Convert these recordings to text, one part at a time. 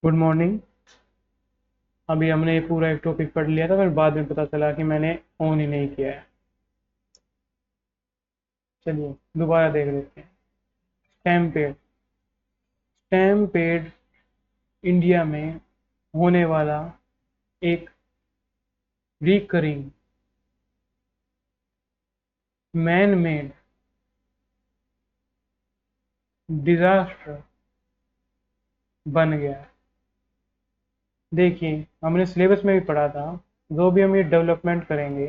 Good morning. अभी हमने ये पूरा एक टॉपिक पढ़ लिया था, फिर बाद में पता चला कि मैंने ऑन ही नहीं किया है। चलिए दोबारा देख लेते हैं। स्टैम्पेड। स्टैम्पेड इंडिया में होने वाला एक रिकरिंग मैन मेड डिजास्टर बन गया है। देखिए, हमने सिलेबस में भी पढ़ा था, जो भी हम ये डेवलपमेंट करेंगे,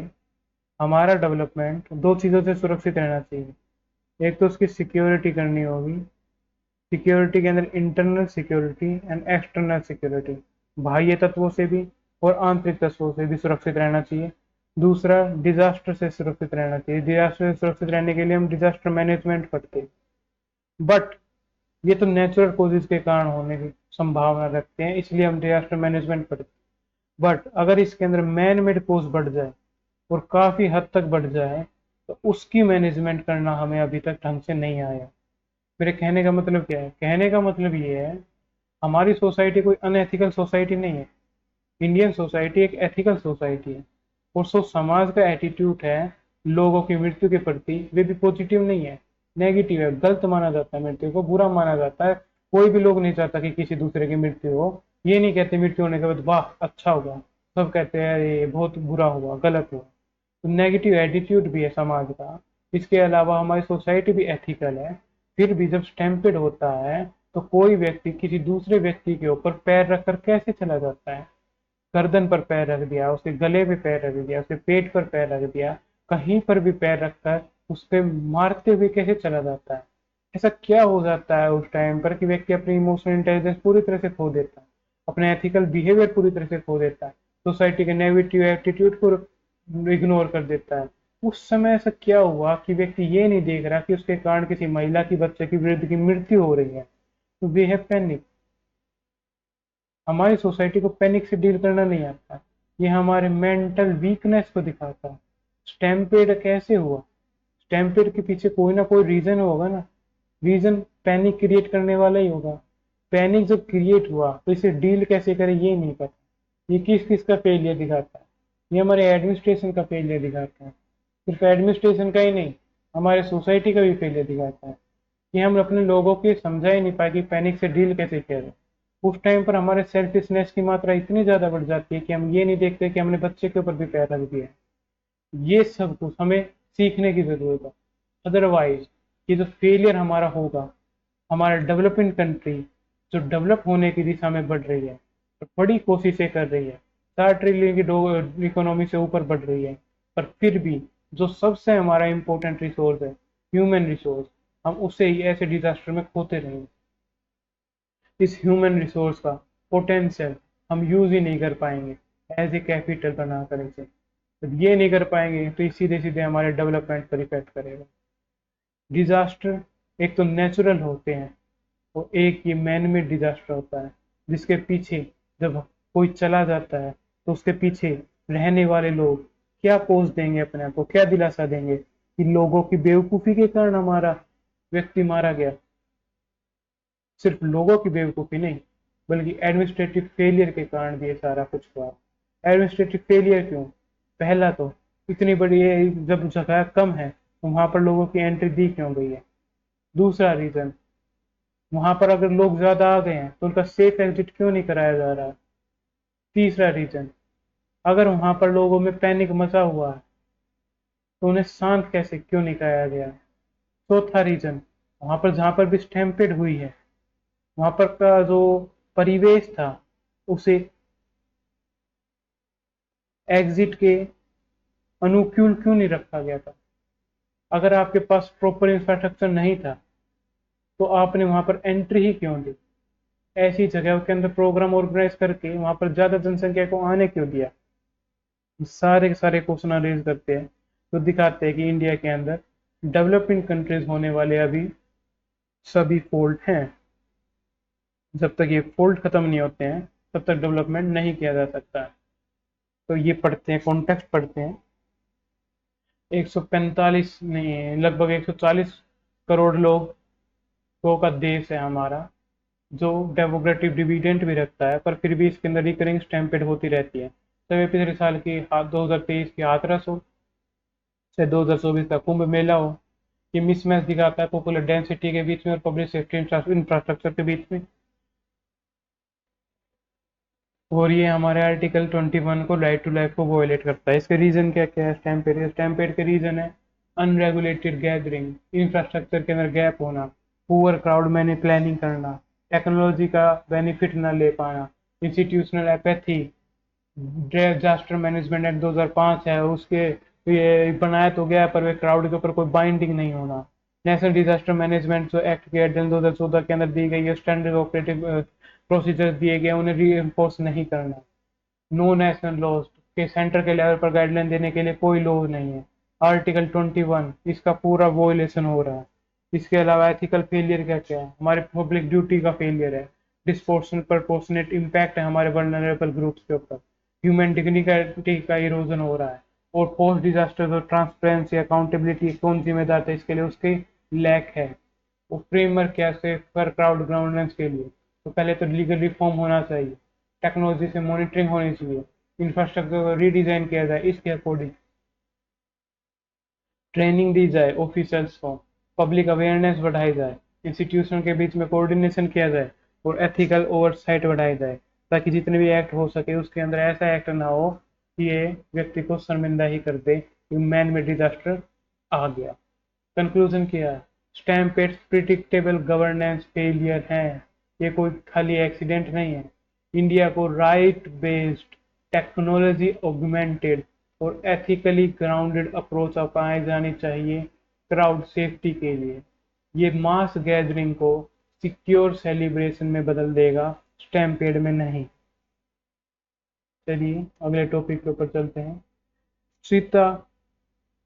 हमारा डेवलपमेंट दो चीज़ों से सुरक्षित रहना चाहिए। एक तो उसकी सिक्योरिटी करनी होगी। सिक्योरिटी के अंदर internal security and external security, बाह्य तत्वों से भी और आंतरिक तत्वों से भी सुरक्षित रहना चाहिए। दूसरा, डिजास्टर से सुरक्षित रहना चाहिए। डिजास्टर से सुरक्षित रहने के लिए हम डिजास्टर मैनेजमेंट करते हैं, बट ये तो नेचुरल कॉजेज के कारण होने की संभावना रखते हैं, इसलिए हम डिजास्टर मैनेजमेंट करते हैं। बट अगर इसके अंदर मैन मेड कॉज बढ़ जाए और काफी हद तक बढ़ जाए, तो उसकी मैनेजमेंट करना हमें अभी तक ढंग से नहीं आया। मेरे कहने का मतलब क्या है? कहने का मतलब ये है, हमारी सोसाइटी कोई अनएथिकल सोसाइटी नहीं है। इंडियन सोसाइटी एक एथिकल सोसाइटी है। और जो समाज का एटीट्यूड है लोगों की मृत्यु के प्रति, वे भी पॉजिटिव नहीं है, नेगेटिव है। गलत माना जाता है, मृत्यु को बुरा माना जाता है। कोई भी लोग नहीं चाहता कि किसी दूसरे की मृत्यु हो। ये नहीं कहते मृत्यु होने के बाद वाह अच्छा हुआ, सब कहते हैं ये बहुत बुरा हुआ, गलत हुआ। तो नेगेटिव एटीट्यूड भी है समाज का। इसके अलावा हमारी सोसाइटी भी एथिकल है। फिर भी जब स्टैम्पेड होता है, तो कोई व्यक्ति किसी दूसरे व्यक्ति के ऊपर पैर रखकर कैसे चला जाता है? गर्दन पर पैर रख दिया, उसके गले पे पैर रख दिया, उसके पेट पर पैर रख दिया, कहीं पर भी पैर रखकर उस पे मारते हुए कैसे चला जाता है? ऐसा क्या हो जाता है उस टाइम पर कि व्यक्ति अपनी इमोशनल इंटेलिजेंस पूरी तरह से खो देता है, अपने एथिकल बिहेवियर पूरी तरह से खो देता है, सोसाइटी के नेगेटिव एटीट्यूड को इग्नोर कर देता है? उस समय ऐसा क्या हुआ कि व्यक्ति ये नहीं देख रहा कि उसके कारण किसी महिला की, बच्चे की, वृद्ध की मृत्यु हो रही है? तो वी हैव पैनिक। हमारी सोसाइटी को पैनिक से डील करना नहीं आता। ये हमारे मेंटल वीकनेस को दिखाता है। स्टैम्पेड कैसे हुआ? स्टैम्पेड के पीछे कोई ना कोई रीजन होगा ना। रीजन पैनिक क्रिएट करने वाला ही होगा। पैनिक जब क्रिएट हुआ तो इसे डील कैसे करें ये नहीं पता। ये किस किस का फेलियर दिखाता है? ये हमारे एडमिनिस्ट्रेशन का फेलियर दिखाता है। सिर्फ एडमिनिस्ट्रेशन का ही नहीं, हमारे सोसाइटी का भी फेलियर दिखाता है कि हम अपने लोगों को समझा ही नहीं पाए कि पैनिक से डील कैसे किया जाए। उस टाइम पर हमारे सेल्फिशनेस की मात्रा इतनी ज्यादा बढ़ जाती है कि हम ये नहीं देखते कि हमने बच्चे के ऊपर भी पैर रख दिया है। ये सब कुछ हमें सीखने की जरूरत है। अदरवाइज ये जो फेलियर हमारा होगा, हमारा डेवलपिंग कंट्री जो डेवलप होने की दिशा में बढ़ रही है, तो बड़ी कोशिशें कर रही है, 4 ट्रिलियन की इकोनॉमी से ऊपर बढ़ रही है, पर फिर भी जो सबसे हमारा इंपॉर्टेंट रिसोर्स है, ह्यूमन रिसोर्स, हम उसे ही ऐसे डिजास्टर में खोते रहेंगे। इस ह्यूमन रिसोर्स का पोटेंशियल हम यूज ही नहीं कर पाएंगे एज ए कैपिटल बनाकर इसे। जब ये नहीं कर पाएंगे तो ये सीधे सीधे हमारे डेवलपमेंट पर इफेक्ट करेगा। डिजास्टर एक तो नेचुरल होते हैं, और एक ये मैन मेड डिजास्टर होता है, जिसके पीछे जब कोई चला जाता है तो उसके पीछे रहने वाले लोग क्या पोज देंगे, अपने आप को क्या दिलासा देंगे कि लोगों की बेवकूफी के कारण हमारा व्यक्ति मारा गया। सिर्फ लोगों की बेवकूफ़ी नहीं, बल्कि एडमिनिस्ट्रेटिव फेलियर के कारण भी ये सारा कुछ हुआ। एडमिनिस्ट्रेटिव फेलियर क्यों? पहला तो, इतनी बड़ी जब जगह कम है तो वहां पर लोगों की एंट्री दी क्यों गई है? दूसरा रीजन, वहां पर अगर लोग ज्यादा आ गए हैं तो उनका सेफ एग्जिट क्यों नहीं कराया जा रहा? तीसरा रीजन, अगर वहां पर लोगों में पैनिक मचा हुआ है तो उन्हें शांत कैसे क्यों नहीं कराया गया? चौथा रीजन, वहां पर जहां पर भी स्टैम्पेड हुई है, वहां पर का जो परिवेश था, उसे एग्जिट के अनुकूल क्यों नहीं रखा गया था? अगर आपके पास प्रॉपर इंफ्रास्ट्रक्चर नहीं था तो आपने वहां पर एंट्री ही क्यों दी? ऐसी जगह के अंदर प्रोग्राम ऑर्गेनाइज करके वहां पर ज्यादा जनसंख्या को आने क्यों दिया? सारे के सारे क्वेश्चन रेज करते हैं, तो दिखाते हैं कि इंडिया के अंदर डेवलपिंग कंट्रीज होने वाले अभी सभी फॉल्ट हैं। जब तक ये फॉल्ट खत्म नहीं होते हैं तब तक डेवलपमेंट नहीं किया जा सकता। तो ये पढ़ते हैं, कॉन्टेक्स्ट पढ़ते हैं। 145 नहीं, लगभग 140 करोड़ लोगों का देश है हमारा। जो डेमोक्रेटिक डिविडेंड भी रखता है, पर फिर भी इसके अंदर रिकरिंग स्टैम्पेड होती रहती है। तो ये पिछले साल की 2023 की हाथरस हो, से 2024 का कुंभ मेला हो, ये मिसमैच दिखाता है पॉपुलर डेंसिटी के बीच में और पब्लिक सेफ्टी इंफ्रास्ट्रक्चर के बीच में। और ये हमारे आर्टिकल 21 को, राइट टू लाइफ को वोलेट करता है। इसके रीजन क्या क्या है? स्टैम्पेड के रीजन है अनरेगुलेटेड गैदरिंग, इंफ्रास्ट्रक्चर के अंदर गैप होना, पुअर क्राउड मैंने प्लानिंग करना, टेक्नोलॉजी का बेनिफिट ना ले पाना, institutional apathy. Disaster management act 2005 है, उसके ये बनाया तो गया पर वे क्राउड के ऊपर कोई बाइंडिंग नहीं होना। नेशनल डिजास्टर मैनेजमेंट जो एक्ट के एडिशन 2014 के अंदर दी गई है, स्टैंडर्ड ऑपरेटिव प्रोसीजर दिए गए, उन्हें री इन्फोर्स नहीं करना। नो नेशनल लॉज के सेंटर के लेवल पर गाइडलाइन देने के लिए कोई लॉ नहीं है। आर्टिकल 21 इसका पूरा वोलेशन हो रहा है। इसके अलावा एथिकल फेलियर क्या क्या है? हमारे पब्लिक ड्यूटी का फेलियर है, डिस्पोर्शनल प्रपोर्शनेट इम्पैक्ट है हमारे वल्नरेबल ग्रुप्स के ऊपर, ह्यूमन डिग्निटी का इरोजन हो रहा है, और पोस्ट डिजास्टर और ट्रांसपेरेंसी अकाउंटेबिलिटी कौन जिम्मेदार था इसके लिए, उसकी लैक है। वो फ्रेमवर्क कैसे फॉर क्राउड गवर्नेंस के लिए, तो पहले तो लीगल रिफॉर्म होना चाहिए, टेक्नोलॉजी से मॉनिटरिंग होनी चाहिए, इंफ्रास्ट्रक्चर को रीडिजाइन किया जाए इसके अकॉर्डिंग, ट्रेनिंग दी जाए ऑफिसर्स को, पब्लिक अवेयरनेस बढ़ाई जाए, इंस्टीट्यूशन के बीच में कोऑर्डिनेशन किया जाए, और एथिकल ओवरसाइट बढ़ाई जाए, ताकि जितने भी एक्ट हो सके उसके अंदर ऐसा एक्ट ना हो कि ये व्यक्ति को शर्मिंदा ही कर दे कि मैन मेड डिजास्टर आ गया। कंक्लूजन क्या है? स्टैम्पेड्स प्रिडिक्टेबल गवर्नेंस फेलियर है, ये कोई खाली एक्सीडेंट नहीं है। इंडिया को राइट बेस्ड, टेक्नोलॉजी ऑगमेंटेड और एथिकली ग्राउंडेड अप्रोच अपनाई जानी चाहिए क्राउड सेफ्टी के लिए। ये मास गैदरिंग को सिक्योर सेलिब्रेशन में बदल देगा, स्टैम्पेड में नहीं। चलिए अगले टॉपिक के ऊपर चलते हैं। चीता,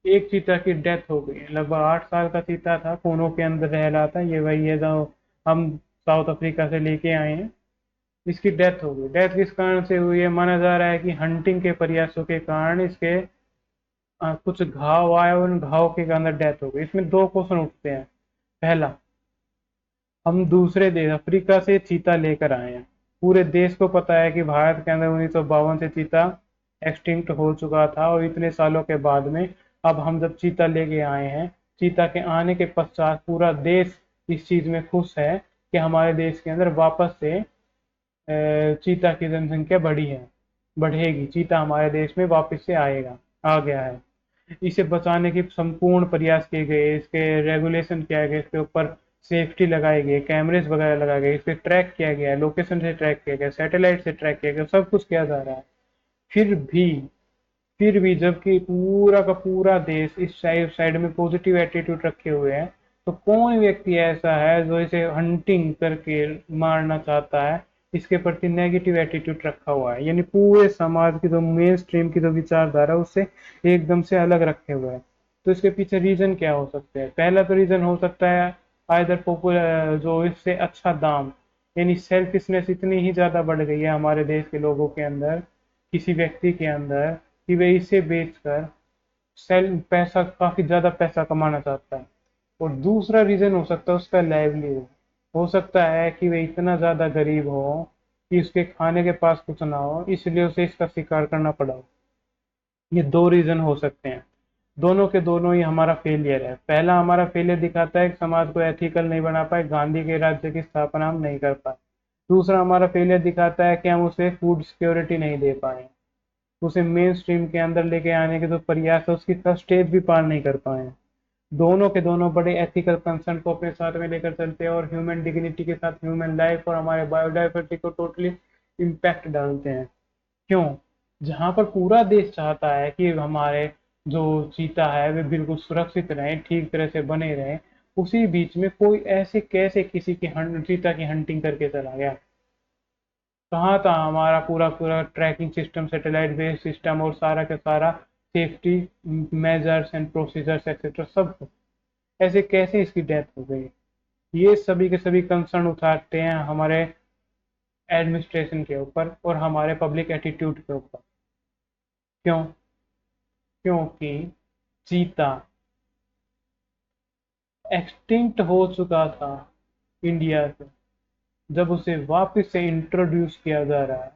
एक चीता की डेथ हो गई है। लगभग 8 साल का चीता था, कोनों के अंदर रह रहा था। ये वही है जो हम साउथ अफ्रीका से लेके आए हैं। इसकी डेथ हो गई। डेथ किस कारण से हुई है? माना जा रहा है कि हंटिंग के प्रयासों के कारण इसके कुछ घाव आए और उन घाव के अंदर डेथ हो गई। इसमें दो क्वेश्चन उठते हैं। पहला, हम दूसरे देश अफ्रीका से चीता लेकर आए हैं। पूरे देश को पता है कि भारत के अंदर 1952 से चीता एक्सटिंक्ट हो चुका था, और इतने सालों के बाद में अब हम जब चीता लेके आए हैं, चीता के आने के पश्चात पूरा देश इस चीज में खुश है कि हमारे देश के अंदर वापस से चीता की जनसंख्या बढ़ी है, बढ़ेगी। चीता हमारे देश में वापस से आएगा, आ गया है। इसे बचाने के संपूर्ण प्रयास किए गए, इसके रेगुलेशन किया गया, इसके ऊपर सेफ्टी लगाई गई, कैमरेज वगैरह लगाए गए, इसे ट्रैक किया गया है, लोकेशन से ट्रैक किया गया, सैटेलाइट से ट्रैक किया गया, सब कुछ किया जा रहा है। फिर भी फिर भी जबकि पूरा का पूरा देश इस साइड में पॉजिटिव एटीट्यूड रखे हुए है, तो कौन व्यक्ति ऐसा है जो इसे हंटिंग करके मारना चाहता है? इसके प्रति नेगेटिव एटीट्यूड रखा हुआ है, यानी पूरे समाज की जो मेन स्ट्रीम की जो विचारधारा है उससे एकदम से अलग रखे हुए हैं। तो इसके पीछे रीजन क्या हो सकते हैं? पहला तो रीजन हो सकता है आइदर पॉपुलर, जो इससे अच्छा दाम, यानी सेल्फिशनेस इतनी ही ज्यादा बढ़ गई है हमारे देश के लोगों के अंदर, किसी व्यक्ति के अंदर, कि वे इसे बेचकर सेल पैसा, काफी ज्यादा पैसा कमाना चाहता है। और दूसरा रीजन हो सकता है उसका लाइवलीहुड। हो सकता है कि वे इतना ज्यादा गरीब हो कि उसके खाने के पास कुछ ना हो, इसलिए उसे इसका शिकार करना पड़ा हो। ये दो रीजन हो सकते हैं। दोनों के दोनों ही हमारा फेलियर है। पहला हमारा फेलियर दिखाता है कि समाज को एथिकल नहीं बना पाए, गांधी के राज्य की स्थापना हम नहीं कर पाए। दूसरा हमारा फेलियर दिखाता है कि हम उसे फूड सिक्योरिटी नहीं दे पाए, उसे मेन स्ट्रीम के अंदर लेके आने के जो प्रयास है उसकी फर्स्ट स्टेज भी पार नहीं कर पाए। दोनों के दोनों बड़े एथिकल कंसर्न को अपने साथ में लेकर चलते हैं, और ह्यूमन डिग्निटी के साथ ह्यूमन लाइफ और हमारे बायोडाइवर्सिटी को टोटली इम्पैक्ट डालते हैं। क्यों? जहां पर पूरा देश चाहता है कि हमारे जो चीता है वे बिल्कुल सुरक्षित रहें, ठीक तरह से बने रहें, उसी बीच में कोई ऐसे कैसे किसी की चीता की हंटिंग करके चला गया? कहाँ था हमारा पूरा पूरा tracking system, satellite based system, और सारा का सारा safety measures and procedures etcetera सब कुछ? ऐसे कैसे इसकी डेथ हो गई? ये सभी के सभी कंसर्न उठाते हैं हमारे एडमिनिस्ट्रेशन के ऊपर और हमारे पब्लिक एटीट्यूड के ऊपर। क्यों? क्योंकि चीता एक्सटिंक्ट हो चुका था इंडिया से, जब उसे वापस से इंट्रोड्यूस किया जा रहा है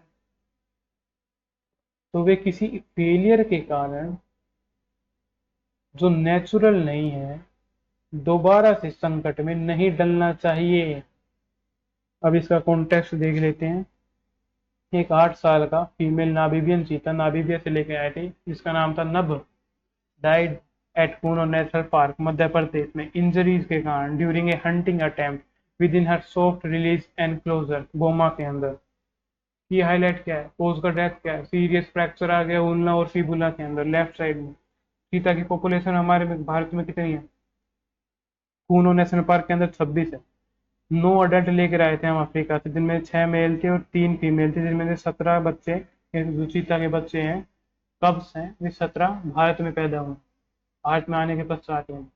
तो वे किसी फेलियर के कारण, जो नेचुरल नहीं है, दोबारा से संकट में नहीं डलना चाहिए। अब इसका कॉन्टेक्स्ट देख लेते हैं। एक 8 साल का फीमेल नामीबियन चीता नामीबिया से लेके आए थे, जिसका नाम था Nabh, died at Kuno national park Madhya Pradesh में इंजरीज के कारण during a hunting attempt within her soft release enclosure गोमा के अंदर। की हाईलाइट क्या है, कोज का डेथ क्या है, सीरियस फ्रैक्चर आ गया उल्ना और फिबुला के अंदर लेफ्ट साइड में। चीता की पॉपुलेशन हमारे में भारत में कितनी है, कूनो नेशनल पार्क के अंदर 26 है। 9 अडल्ट लेकर आए थे हम अफ्रीका से, जिनमें 6 मेल थे और 3 फीमेल थे, जिनमें से 17 बच्चे, जो चीता के बच्चे हैं, कब्स हैं, वे 17 भारत में पैदा हुए, भारत में आने के पश्चात में।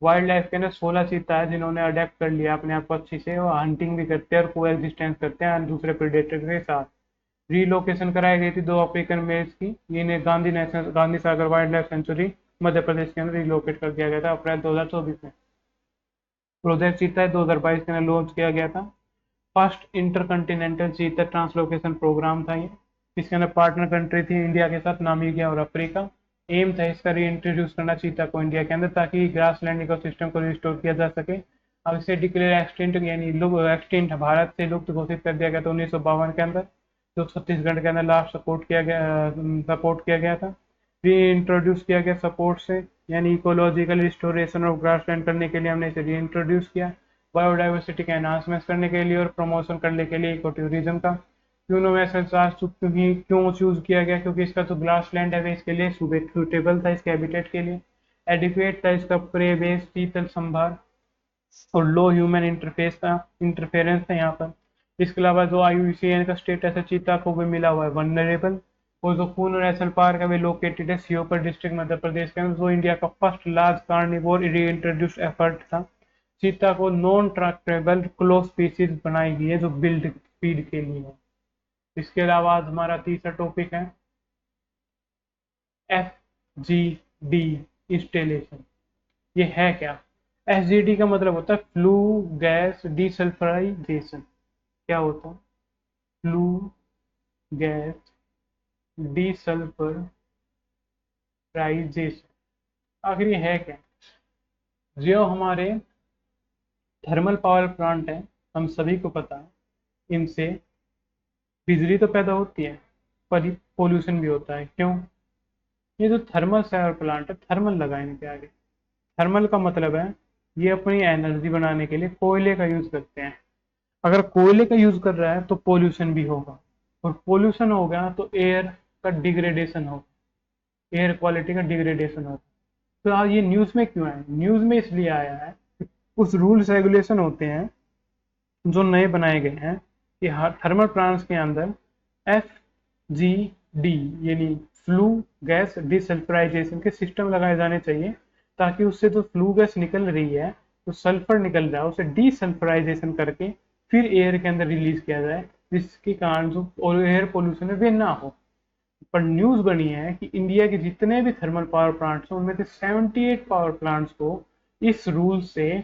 वाइल्ड लाइफ के अंदर 16 चीता है जिन्होंने अडेप्ट कर लिया अपने आप को अच्छी से, और हंटिंग भी करते हैं और को एग्जिस्टेंस करते हैं दूसरे प्रेडेटर के साथ। रीलोकेशन कराई गई थी 2 अफ्रीकन मेल्स की, इन्हें Gandhi Sagar wild life sanctuary Madhya Pradesh के अंदर रिलोकेट कर दिया गया था अप्रैल 2024 में। प्रोजेक्ट चीता 2022 के अंदर लॉन्च किया गया था। फर्स्ट इंटरकंटिनेंटल चीता ट्रांसलोकेशन प्रोग्राम था ये। इसके अंदर पार्टनर कंट्री थी इंडिया के साथ नामीबिया और अफ्रीका। एम था इसका री इंट्रोड्यूस करना चीता को इंडिया के अंदर, ताकि ग्रासलैंड इकोसिस्टम को रिस्टोर किया जा सके। अब इसे डिक्लेयर एक्सटिंक्ट यानी एक्सटिंक्ट भारत से लुप्त घोषित कर दिया गया था 1952 के अंदर, जो छत्तीसगढ़ के अंदर लास्ट सपोर्ट किया गया था। री इंट्रोड्यूस किया गया सपोर्ट से, यानी इकोलॉजिकल रिस्टोरेशन ऑफ ग्रासलैंड करने के लिए हमने इसे री इंट्रोड्यूस किया, बायोडाइवर्सिटी का एनहांसमेंट करने के लिए और प्रमोशन करने के लिए इको टूरिज्म का। क्यों चूज किया गया, क्योंकि इसका जो ग्रास लैंड है वे इसके लिए सुटेबल था, इसके हैबिटेट के लिए एडिक्वेट था, इसका प्रे बेस शीतल संभार और लो ह्यूमन इंटरफेरेंस था यहाँ पर। इसके अलावा जो IUCN का स्टेटस है चीता को भी मिला हुआ है वनरेबल। और जो कूनो नेशनल पार्क है वे लोकेटेड है श्योपुर डिस्ट्रिक्ट मध्य प्रदेश के अंदर, जो इंडिया का first large carnivore reintroduce effort था। चीता को नॉन ट्रैक्टेबल क्लोज स्पीसीज बनाई गई है जो बिल्ड फीड के लिए है। इसके अलावा आज हमारा तीसरा टॉपिक है FGD इंस्टॉलेशन। ये है क्या? FGD का मतलब होता है फ्लू गैस डिसल्फ्राइजेशन। क्या होता है? Flue gas desulphurisation. आखिर ये है क्या? जो हमारे थर्मल पावर प्लांट है, हम सभी को पता है, इनसे बिजली तो पैदा होती है पर पोल्यूशन भी होता है। क्यों? ये जो थर्मल पावर प्लांट है, थर्मल लगा इनके आगे। थर्मल का मतलब है ये अपनी एनर्जी बनाने के लिए कोयले का यूज करते हैं। अगर कोयले का यूज कर रहा है तो पोल्यूशन भी होगा, और पोल्यूशन हो गया तो एयर का डिग्रेडेशन होगा, एयर क्वालिटी का डिग्रेडेशन होगा। तो आज ये न्यूज में क्यों आया? न्यूज में इसलिए आया है कि कुछ रूल्स रेगुलेशन होते हैं जो नए बनाए गए हैं कि थर्मल प्लांट्स के अंदर FGD यानी फ्लू गैस डिसल्फ्राइजेशन के सिस्टम लगाए जाने चाहिए, ताकि उससे जो फ्लू गैस निकल रही है, तो सल्फर निकल रहा है, उसे डिसल्फ्राइजेशन करके फिर एयर के अंदर रिलीज किया जाए, जिसके कारण जो एयर पोल्यूशन है वे ना हो। पर न्यूज बनी है कि इंडिया के जितने भी थर्मल पावर प्लांट्स हैं उनमें से 78 पावर प्लांट्स को इस रूल से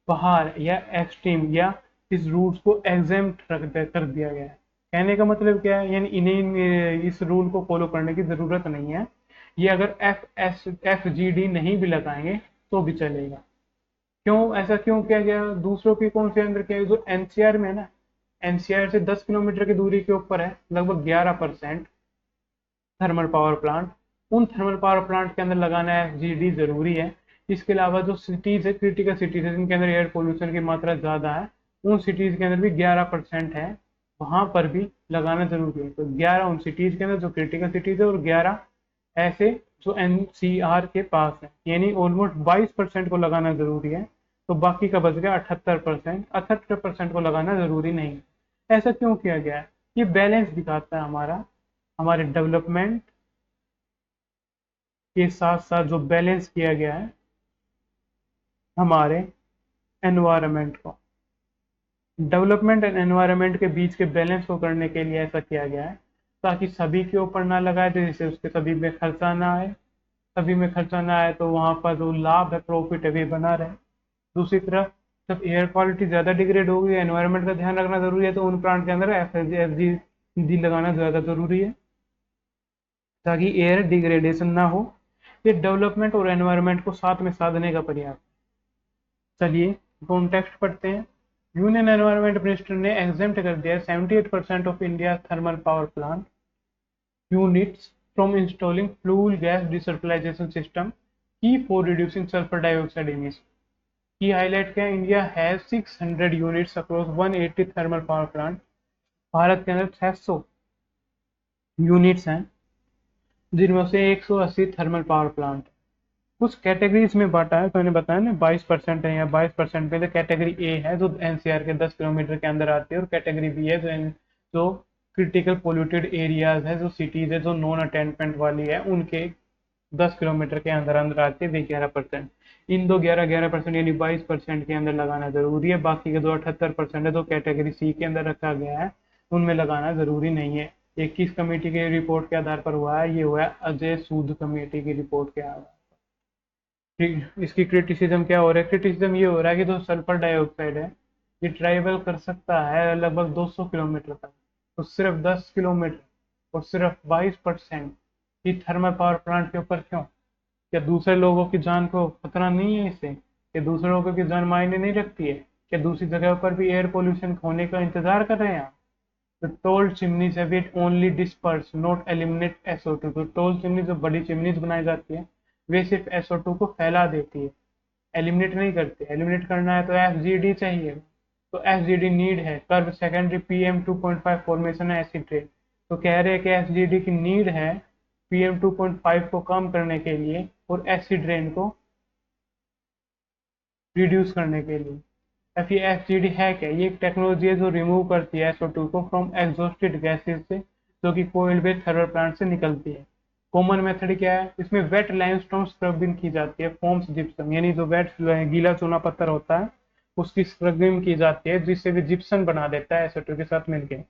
बाहर या एक्सट्रीम या इस रूल्स को एग्जेम्प्ट कर दिया गया है। कहने का मतलब क्या है, यानी इन्हें इस रूल को फॉलो करने की जरूरत नहीं है। ये अगर FGD नहीं भी लगाएंगे तो भी चलेगा। क्यों ऐसा क्यों किया गया? दूसरों के कौन से अंदर किया? जो NCR में है ना, NCR से 10 किलोमीटर की दूरी के ऊपर है लगभग 11% थर्मल पावर प्लांट। उन थर्मल पावर प्लांट के अंदर लगाना FGD जरूरी है। इसके अलावा जो सिटीज है, क्रिटिकल सिटीज है जिनके अंदर एयर पोल्यूशन की मात्रा ज्यादा है, उन सिटीज के अंदर भी 11% है, वहां पर भी लगाना जरूरी है। तो 11 उन सिटीज के अंदर जो क्रिटिकल सिटीज है और 11 ऐसे जो NCR के पास है, यानी ऑलमोस्ट 22% को लगाना जरूरी है। तो बाकी का बच गया 78%। 78% को लगाना जरूरी नहीं। ऐसा क्यों किया गया है? ये बैलेंस दिखाता है हमारा, हमारे डेवलपमेंट के साथ साथ जो बैलेंस किया गया है हमारे एनवायरनमेंट को, डेवलपमेंट एंड एनवायरनमेंट के बीच के बैलेंस को करने के लिए ऐसा किया गया है, ताकि सभी के ऊपर ना लगाए तो जिससे उसके सभी में खर्चा ना आए। सभी में खर्चा ना आए तो वहां पर जो लाभ है, प्रॉफिट है, वे बना रहे। दूसरी तरफ जब एयर क्वालिटी ज़्यादा डिग्रेड होगी, एनवायरनमेंट का ध्यान रखना ज़रूरी है, तो उन प्लांट के अंदर FGD लगाना ज़्यादा ज़रूरी है ताकि एयर डिग्रेडेशन ना हो। ये डेवलपमेंट और एनवायरनमेंट को साथ में साधने का प्रयास। चलिए कॉन्टेक्स्ट पढ़ते हैं। यूनियन एनवायरनमेंट मिनिस्टर ने एग्जेम्प्ट कर दिया 78% of India thermal power plant units from installing fuel gas desulphurisation system की for reducing sulphur dioxide emission. की हाईलाइट किया, India has 600 units across 180 thermal power plant. Bharat के अंदर 600 यूनिट्स हैं जिनमें से 180 थर्मल पावर प्लांट। कुछ कैटेगरीज में बांटा है, तो मैंने बताया ना 22% है, या 22% में कैटेगरी ए है जो एनसीआर के 10 किलोमीटर के अंदर आती है, और कैटेगरी बी है जो क्रिटिकल पोल्यूटेड एरियाज है, जो सिटीज है, जो नॉन अटेनमेंट वाली है, उनके 10 किलोमीटर के अंदर अंदर आती है 11%। इन दो 11% यानी 22% के अंदर लगाना जरूरी है। बाकी के जो 78% है जो कैटेगरी सी के अंदर रखा गया है उनमें लगाना जरूरी नहीं है। ये किस कमेटी के रिपोर्ट के आधार पर हुआ है? ये हुआ है अजय सूद कमेटी की रिपोर्ट के आधार पर। इसकी क्रिटिसिज्म क्या हो रहा है? क्रिटिसिज्म ये हो रहा है कि जो सल्फर डाइऑक्साइड है ये ट्रेवल कर सकता है लगभग 200 किलोमीटर तक, तो सिर्फ 10 किलोमीटर और सिर्फ 22% ही थर्मल पावर प्लांट के ऊपर क्यों? क्या दूसरे लोगों की जान को खतरा नहीं है इससे? क्या दूसरे लोगों की जान मायने नहीं रखती है? क्या दूसरी जगह पर भी एयर पोल्यूशन होने का इंतजार कर रहे हैं आप? तो toll chimneys have it only disperse not eliminate SO2। तो टोल चिमनी जो बड़ी चिमनीज बनाई जाती है वे सिर्फ SO2 को फैला देती है, एलिमिनेट नहीं करते। एलिमिनेट करना है तो FGD चाहिए, तो FGD नीड है। कर्व सेकेंडरी PM2.5 फॉर्मेशन है एसिड रेन, तो कह रहे हैं कि FGD की नीड है PM2.5 को कम करने के लिए और एसिड रेन को रिड्यूस करने के लिए। अब ये FGD है क्या? ये एक टेक्नोलॉजी है जो रिमूव करती है SO2 को फ्रॉम एग्जॉस्टेड गैसेज से, जो कि कोयल बेस्ड थर्मल प्लांट से निकलती है। कॉमन मेथड क्या है? इसमें वेट लाइमस्टोन स्क्रबिंग की जाती है, फॉर्म्स जिप्सम, यानी जो वेट गीला चूना पत्थर होता है उसकी स्क्रबिंग की जाती है, जिससे भी जिप्सम बना देता है SO2 के साथ मिलकर।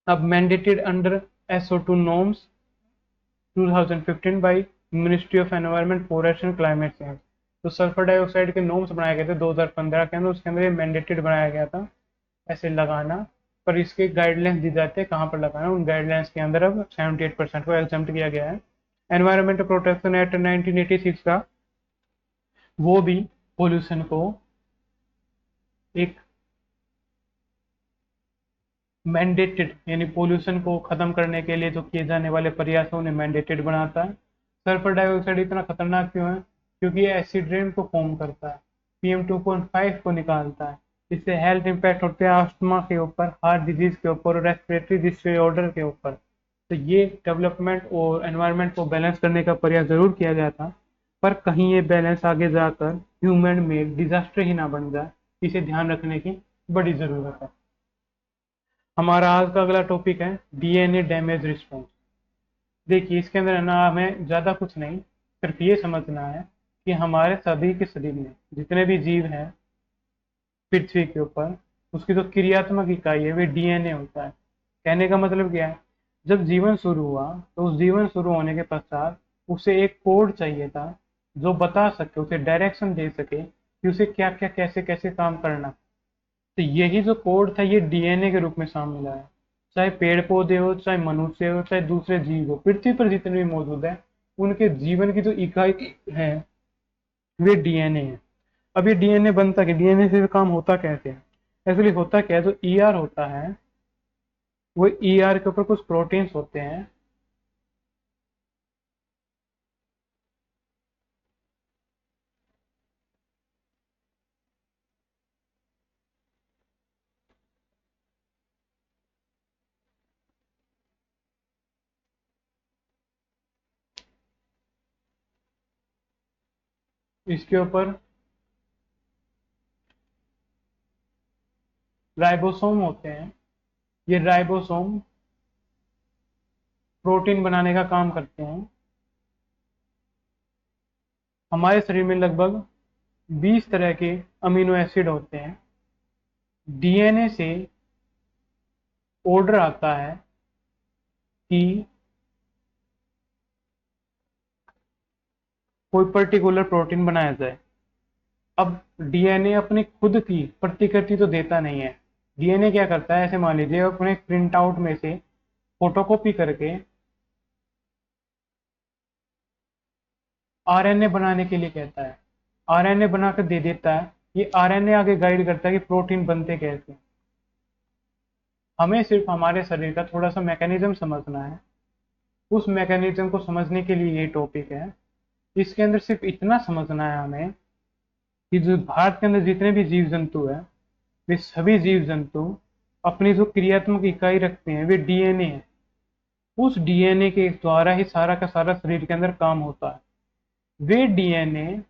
अब mandated under SO2 norms 2015 by ministry of environment forest and climate change. तो सल्फर डाइऑक्साइड के नॉर्म्स बनाए गए थे 2015 के अंदर, उसके अंदर ये मैंडेटेड बनाया गया था ऐसे लगाना, पर इसके गाइडलाइंस दी जाती है कहाँ पर लगाना। उन गाइडलाइंस के अंदर अब 78% को एग्जम्प्ट किया गया है। एनवायरमेंट प्रोटेक्शन एक्ट 1986 का वो भी पोल्यूशन को एक मैंडेटेड, यानी पोल्यूशन को खत्म करने के लिए जो किए जाने वाले प्रयासों ने मैंडेटेड बनाता है। सल्फर डाइऑक्साइड इतना खतरनाक क्यों है? क्योंकि ये एसिड रेन को फॉर्म करता है, PM2.5 को निकालता है। इससे हेल्थ इंपैक्ट होते हैं अस्थमा के ऊपर, हार्ट डिजीज के ऊपर और रेस्पिरेटरी डिसऑर्डर के ऊपर। तो ये डेवलपमेंट और एनवायरनमेंट को बैलेंस करने का प्रयास जरूर किया गया था, पर कहीं ये बैलेंस आगे जाकर ह्यूमन मेड डिजास्टर ही ना बन जाए, इसे ध्यान रखने की बड़ी जरूरत है। हमारा आज का अगला टॉपिक है DNA डैमेज रिस्पॉन्स। देखिए इसके अंदर है ना, हमें ज़्यादा कुछ नहीं, सिर्फ ये समझना है कि हमारे सभी के शरीर में जितने भी जीव हैं पृथ्वी के ऊपर, उसकी जो क्रियात्मक इकाई है वे DNA होता है। कहने का मतलब क्या है? जब जीवन शुरू हुआ तो उस जीवन शुरू होने के पश्चात उसे एक कोड चाहिए था जो बता सके, उसे डायरेक्शन दे सके कि उसे क्या क्या कैसे कैसे काम करना। तो यही जो कोड था ये DNA के रूप में सामने आया। चाहे पेड़ पौधे हो, चाहे मनुष्य हो, चाहे दूसरे जीव हो, पृथ्वी पर जितने भी मौजूद है उनके जीवन की जो इकाई है वे DNA है। अब ये DNA बनता क्या? DNA से काम होता कैसे है? एक्चुअली होता क्या है, जो ER होता है वो ER के ऊपर कुछ प्रोटीन्स होते हैं, इसके ऊपर राइबोसोम होते हैं। ये राइबोसोम प्रोटीन बनाने का काम करते हैं। हमारे शरीर में लगभग 20 तरह के अमीनो एसिड होते हैं। DNA से ऑर्डर आता है कि कोई पर्टिकुलर प्रोटीन बनाया जाए। अब डीएनए अपनी खुद की प्रतिकृति तो देता नहीं है। डीएनए क्या करता है, ऐसे मान लीजिए अपने प्रिंट आउट में से फोटोकॉपी करके आरएनए बनाने के लिए कहता है, आरएनए बनाकर दे देता है। ये आरएनए आगे गाइड करता है कि प्रोटीन बनते कैसे। हमें सिर्फ हमारे शरीर का थोड़ा सा मैकेनिज्म समझना है। उस मैकेनिज्म को समझने के लिए ये टॉपिक है। इसके अंदर सिर्फ इतना समझना है हमें कि जो भारत के अंदर जितने भी जीव जंतु है, वे सभी जीव जंतु अपनी जो क्रियात्मक इकाई रखते हैं वे डीएनए है। उस डीएनए के द्वारा ही सारा का सारा शरीर के अंदर काम होता है। वे डीएनए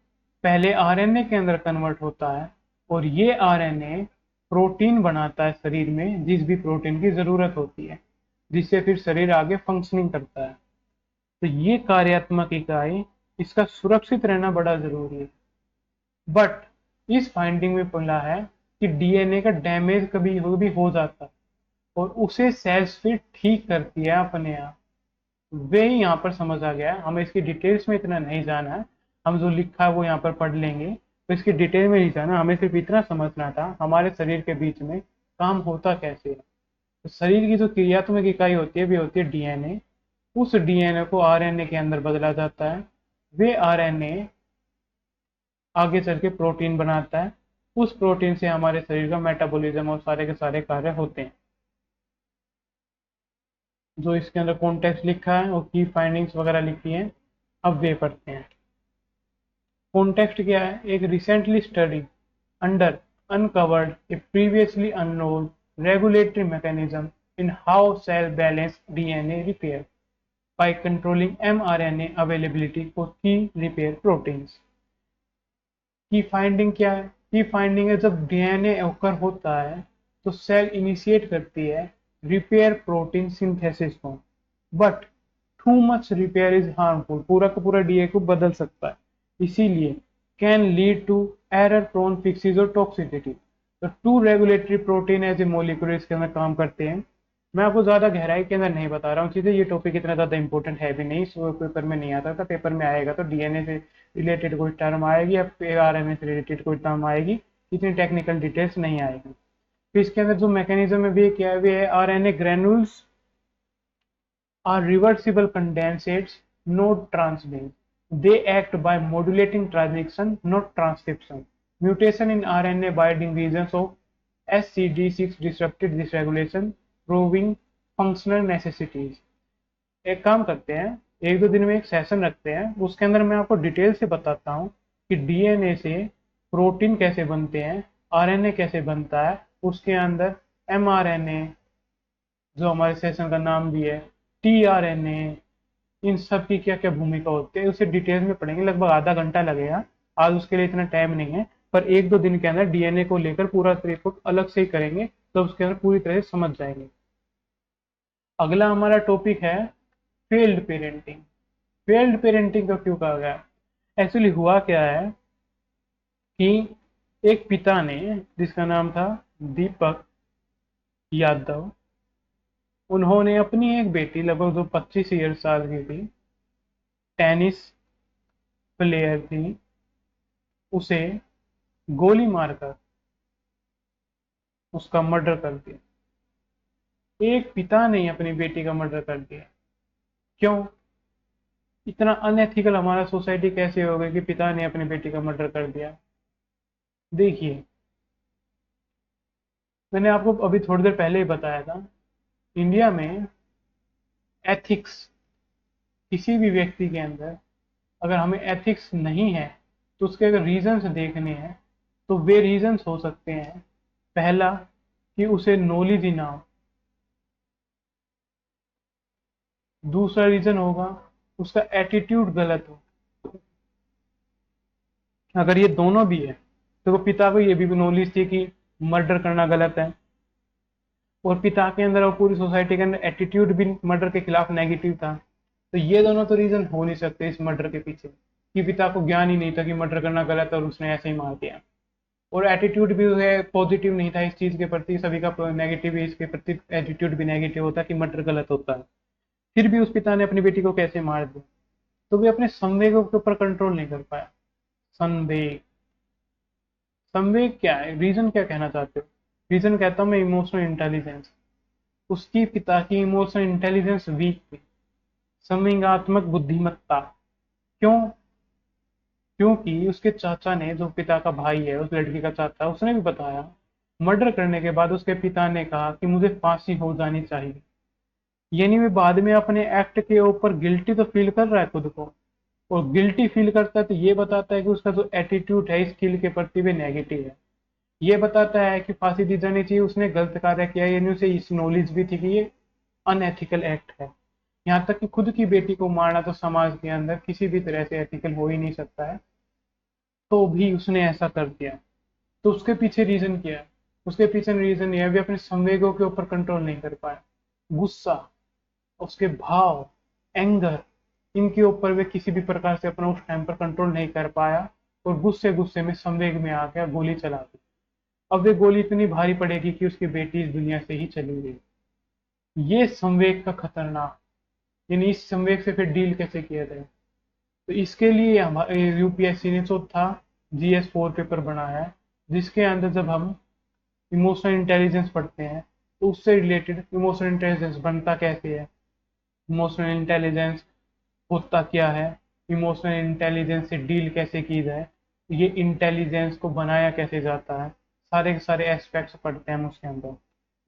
पहले आरएनए के अंदर कन्वर्ट होता है और ये आरएनए प्रोटीन बनाता है शरीर में, जिस भी प्रोटीन की जरूरत होती है, जिससे फिर शरीर आगे फंक्शनिंग करता है। तो ये कार्यात्मक इकाई, इसका सुरक्षित रहना बड़ा जरूरी है। बट इस फाइंडिंग में मिला है कि डीएनए का डैमेज कभी भी हो जाता है और उसे सेल्स फिर ठीक करती है अपने आप। वे ही यहाँ पर समझ आ गया है। हमें इसकी डिटेल्स में इतना नहीं जाना है, हम जो लिखा है वो यहाँ पर पढ़ लेंगे, तो इसकी डिटेल में नहीं जाना, हमें सिर्फ इतना समझना था हमारे शरीर के बीच में काम होता कैसे है। तो शरीर की जो क्रियात्मक इकाई होती है वे होती है डीएनए। उस डीएनए को आरएनए के अंदर बदला जाता है। वे आरएनए आगे चल के प्रोटीन बनाता है। उस प्रोटीन से हमारे शरीर का मेटाबॉलिज्म और सारे के सारे कार्य होते हैं। जो इसके अंदर कॉन्टेक्स्ट लिखा है और की फाइंडिंग्स वगैरह लिखी है, अब वे पढ़ते हैं। कॉन्टेक्स्ट क्या है, एक recently study under uncovered a previously unknown regulatory mechanism in how cell balance DNA repair by controlling mRNA availability for key repair proteins। की फाइंडिंग क्या है, की फाइंडिंग है जब डीएनए ओकर होता है तो सेल इनिशिएट करती है रिपेयर प्रोटीन सिंथेसिस को। But too much repair is harmful, पूरा का पूरा डीएनए को बदल सकता है, इसीलिए can lead to error prone fixes और टॉक्सिसिटी। तो two regulatory protein as a molecule इसके अंदर काम करते हैं। मैं आपको ज्यादा गहराई के अंदर नहीं बता रहा हूँ चीजें, ये टॉपिक इतना ज्यादा इंपॉर्टेंट है भी नहीं, सो पेपर में नहीं आता था। पेपर में आएगा तो डीएनए से रिलेटेड कोई टर्म आएगी या आरएनए से रिलेटेड कोई टर्म आएगी, इतनी टेक्निकल डिटेल्स नहीं आएगी। फिर इसके अंदर जो मैकेनिज्म है वे क्या है, वे RNA granules are reversible condensates, not transgenes. They act by modulating translation, not transcription. Mutation in RNA binding regions of SCD6 disrupted this regulation, proving functional necessities। एक काम करते हैं, एक दो दिन में एक सेशन रखते हैं, उसके अंदर मैं आपको डिटेल से बताता हूँ कि डीएनए से प्रोटीन कैसे बनते हैं, आरएनए कैसे बनता है, उसके अंदर एमआरएनए जो हमारे सेशन का नाम भी है, टीआरएनए, इन सब की क्या क्या भूमिका होती है उसे डिटेल में पढ़ेंगे। लगभग आधा घंटा लगेगा, आज उसके लिए इतना टाइम नहीं है, पर एक दो दिन के अंदर डीएनए को लेकर पूरा तरीका अलग से ही करेंगे, तो उसके अंदर पूरी तरह से समझ जाएंगे। अगला हमारा टॉपिक है फेल्ड पेरेंटिंग। फेल्ड पेरेंटिंग को क्यों कहा गया, एक्चुअली हुआ क्या है कि एक पिता ने, जिसका नाम था दीपक यादव, उन्होंने अपनी एक बेटी लगभग जो 25 ईयर साल की थी, टेनिस प्लेयर थी, उसे गोली मारकर उसका मर्डर कर दिया। एक पिता ने अपनी बेटी का मर्डर कर दिया, क्यों? इतना अनएथिकल हमारा सोसाइटी कैसे हो गई कि पिता ने अपनी बेटी का मर्डर कर दिया। देखिए, मैंने आपको अभी थोड़ी देर पहले ही बताया था, इंडिया में एथिक्स, किसी भी व्यक्ति के अंदर अगर हमें एथिक्स नहीं है तो उसके अगर रीजंस देखने हैं तो वे रीजंस हो सकते हैं, पहला कि उसे नॉलेज ही ना हो, दूसरा रीजन होगा उसका एटीट्यूड गलत हो। अगर ये दोनों भी है तो वो पिता को ये भी नॉलेज थी कि मर्डर करना गलत है, और पिता के अंदर और पूरी सोसाइटी के अंदर एटीट्यूड भी मर्डर के खिलाफ नेगेटिव था, तो ये दोनों तो रीजन हो नहीं सकते इस मर्डर के पीछे कि पिता को ज्ञान ही नहीं था कि मर्डर करना गलत है और उसने ऐसे ही मार दिया, और एटीट्यूड भी है पॉजिटिव नहीं था इस चीज के प्रति, सभी का नेगेटिव इसके प्रति एटीट्यूड भी नेगेटिव होता कि मर्डर गलत होता है। फिर भी उस पिता ने अपनी बेटी को कैसे मार दिया, तो वे अपने संवेगों के ऊपर कंट्रोल नहीं कर पाया। संवेग, संवेग क्या है, रीजन क्या कहना चाहते हो? रीजन कहता हूं मैं इमोशनल इंटेलिजेंस। उसकी पिता की इमोशनल इंटेलिजेंस वीक थी, संवेगात्मक बुद्धिमत्ता। क्यों? क्योंकि उसके चाचा ने, जो पिता का भाई है, उस लड़की का चाचा, उसने भी बताया मर्डर करने के बाद उसके पिता ने कहा कि मुझे फांसी हो जानी चाहिए। यानी वे बाद में अपने एक्ट के ऊपर गिल्टी तो फील कर रहा है खुद को, और गिल्टी फील करता है तो ये बताता है कि उसका जो एटीट्यूड है इस किल के प्रति वे नेगेटिव है। ये बताता है कि फांसी दी जानी चाहिए, उसने गलत कार्य किया, यानी उसे इस नॉलेज भी थी कि ये अनएथिकल एक्ट है। यहाँ तक कि खुद की बेटी को मारना तो समाज के अंदर किसी भी तरह से एथिकल हो ही नहीं सकता है, तो भी उसने ऐसा कर दिया। तो उसके पीछे रीजन क्या है? उसके पीछे रीजन ये है, वे अपने संवेगों के ऊपर कंट्रोल नहीं कर पाए। गुस्सा, उसके भाव, एंगर, इनके ऊपर वे किसी भी प्रकार से अपना उस टाइम पर कंट्रोल नहीं कर पाया, और गुस्से गुस्से में संवेग में आ गया, गोली चला दी। अब वे गोली इतनी भारी पड़ेगी कि उसकी बेटी इस दुनिया से ही चली गई। ये संवेग का खतरनाक, यानी इस संवेग से फिर डील कैसे किया जाए? तो इसके लिए हमारे यूपीएससी ने चौथा GS4 पेपर बनाया है, जिसके अंदर जब हम इमोशनल इंटेलिजेंस पढ़ते हैं तो उससे रिलेटेड इमोशनल इंटेलिजेंस बनता कैसे है, इमोशनल इंटेलिजेंस होता क्या है, इमोशनल इंटेलिजेंस से डील कैसे की जाए, ये इंटेलिजेंस को बनाया कैसे जाता है, सारे के सारे एस्पेक्ट्स पढ़ते हैं हम उसके अंदर।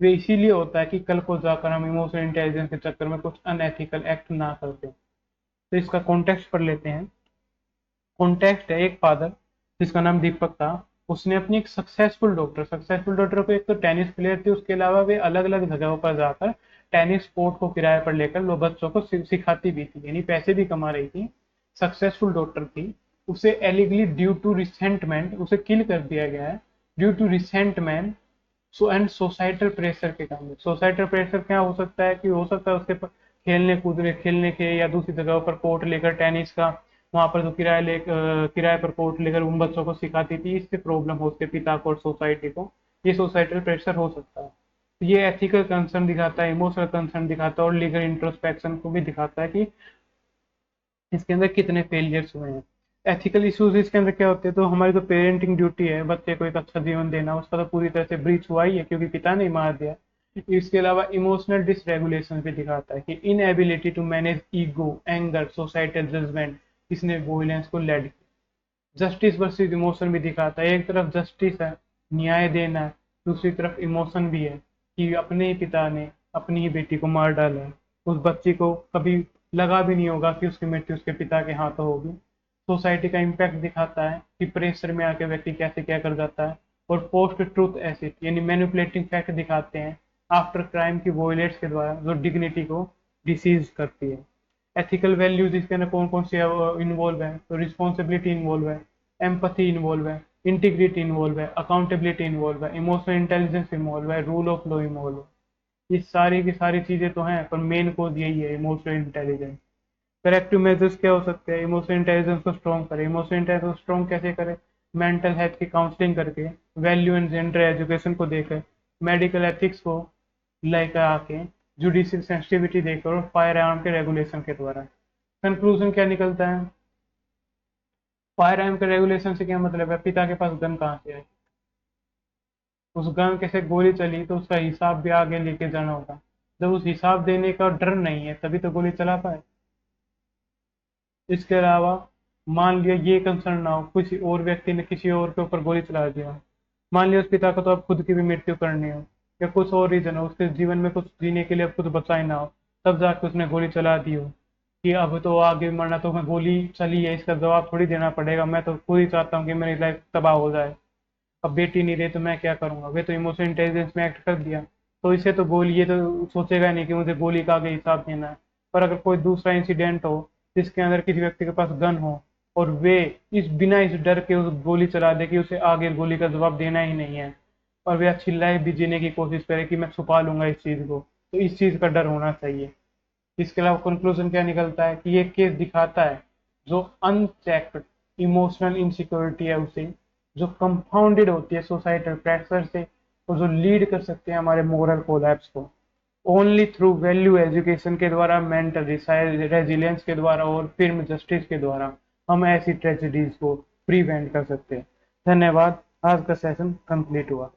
वे इसीलिए होता है कि कल को जाकर हम इमोशनल इंटेलिजेंस के चक्कर में कुछ अनएथिकल एक्ट ना करते। तो इसका कॉन्टेक्स्ट पढ़ लेते हैं। कॉन्टेक्स्ट है, एक फादर जिसका नाम दीपक था, उसने अपनी एक सक्सेसफुल डॉक्टर को, एक तो टेनिस प्लेयर थी, उसके अलावा वे अलग अलग जगहों पर जाकर टेनिस कोर्ट को किराए पर लेकर लो बच्चों को सिखाती भी थी, यानी पैसे भी कमा रही थी, सक्सेसफुल डॉक्टर थी। उसे एलिगली ड्यू टू रिसेंटमेंट उसे किल कर दिया गया है, due to resentment so and societal pressure के कारण। सोसाइटल प्रेशर क्या हो सकता है? कि हो सकता है उसके खेलने कूदने, खेलने के या दूसरी जगहों पर कोर्ट लेकर टेनिस का, वहां पर जो किराए पर कोर्ट लेकर उन बच्चों को सिखाती थी, इससे प्रॉब्लम हो उसके पिता को और सोसाइटी को, ये सोसाइटल प्रेशर हो सकता है। तो ये एथिकल कंसर्न दिखाता है, इमोशनल कंसर्न दिखाता है, और लीगल इंट्रोस्पेक्शन को भी दिखाता है कि इसके अंदर कितने फेलियर्स हुए हैं। एथिकल इश्यूज इसके अंदर क्या होते हैं? तो हमारी जो पेरेंटिंग ड्यूटी है, बच्चे को एक अच्छा जीवन देना, उसका तो पूरी तरह से ब्रीच हुआ ही है, क्योंकि पिता ने मार दिया। इसके अलावा इमोशनल डिसरेगुलेशन भी दिखाता है कि inability to manage ego, anger, societal judgement, इसने वोलेंस को लेड किया। जस्टिस वर्सेस इमोशन भी दिखाता है, एक तरफ जस्टिस है, न्याय देना है, दूसरी तरफ इमोशन भी है कि अपने ही पिता ने अपनी ही बेटी को मार डाला है। उस बच्ची को कभी लगा भी नहीं होगा कि उसकी मृत्यु उसके पिता के हाथों होगी। सोसाइटी का इम्पैक्ट दिखाता है कि प्रेशर में आके व्यक्ति कैसे क्या कर जाता है। और पोस्ट ट्रूथ एसिड यानी मैनिपुलेटिंग फैक्ट दिखाते हैं आफ्टर क्राइम की वॉयलेट्स के द्वारा, जो डिग्निटी को डिसीज करती है। एथिकल वैल्यूज इसके अंदर कौन कौन से इन्वॉल्व है? तो रिस्पॉन्सिबिलिटी इन्वॉल्व है, एम्पथी इन्वॉल्व है, इंटीग्रिटी इन्वॉल्व है, अकाउंटेबिलिटी इन्वॉल्व है, इमोशनल इंटेलिजेंस इन्वॉल्व है, रूल ऑफ लॉ इन्वॉल्व है। ये सारी की सारी चीजें तो हैं, पर मेन कोड यही है, इमोशनल इंटेलिजेंस। करेक्टिव मेजर्स क्या हो सकते हैं? इमोशनल इंटेलिजेंस को स्ट्रॉन्ग करें। इमोशनल इंटेलिजेंस को स्ट्रॉन्ग कैसे करें? मेंटल हेल्थ की काउंसलिंग करके, वैल्यू एंड जेंडर एजुकेशन को देकर, मेडिकल एथिक्स को लेकर आके, जुडिशियल सेंसिटिविटी देकर, और फायर आर्म के रेगुलेशन के द्वारा। कंक्लूजन क्या निकलता है? फायर आर्म के रेगुलेशन से क्या मतलब है? पिता के पास गन कहाँ से आई? उस गन के से गोली चली तो उसका हिसाब भी आगे लेके जाना होगा। जब उस हिसाब देने का डर नहीं है तभी तो गोली चला पाए। इसके अलावा मान लिया ये कंसर्न ना हो, किसी और व्यक्ति ने किसी और के ऊपर गोली चला दिया, मान लिया उस पिता को तो अब खुद की भी मृत्यु करनी हो, या कुछ और रीजन हो, उसके जीवन में कुछ जीने के लिए अब कुछ बचा ही ना हो, तब जाके उसने गोली चला दी हो कि अब तो आगे मरना, तो मैं गोली चली है इसका जवाब थोड़ी देना पड़ेगा, मैं तो खुद ही चाहता हूँ कि मेरी लाइफ तबाह हो जाए, अब बेटी नहीं रही तो मैं क्या करूंगा। वे तो इमोशनल इंटेलिजेंस में एक्ट कर दिया, तो इसे तो गोली, ये तो सोचेगा नहीं कि मुझे गोली का आगे हिसाब देना है। पर अगर कोई दूसरा इंसिडेंट हो जिसके अंदर किसी व्यक्ति के पास गन हो, और वे इस बिना इस डर के उस गोली चला दे कि उसे आगे गोली का जवाब देना ही नहीं है, और वे अच्छी लाइफ भी जीने की कोशिश करे कि मैं छुपा लूंगा इस चीज को, तो इस चीज का डर होना चाहिए। इसके अलावा कंक्लूजन क्या निकलता है? कि ये केस दिखाता है जो अनचेक्ड इमोशनल इनसिक्योरिटी है उसे, जो कंपाउंडेड होती है सोसाइटल प्रेशर से, और जो लीड कर सकते हैं हमारे मोरल कोलैप्स को। ओनली थ्रू वैल्यू एजुकेशन के द्वारा, मेंटल रेजिलियंस के द्वारा, और फिल्म जस्टिस के द्वारा हम ऐसी ट्रेजेडीज को प्रिवेंट कर सकते हैं। धन्यवाद। आज का सेशन कंप्लीट हुआ।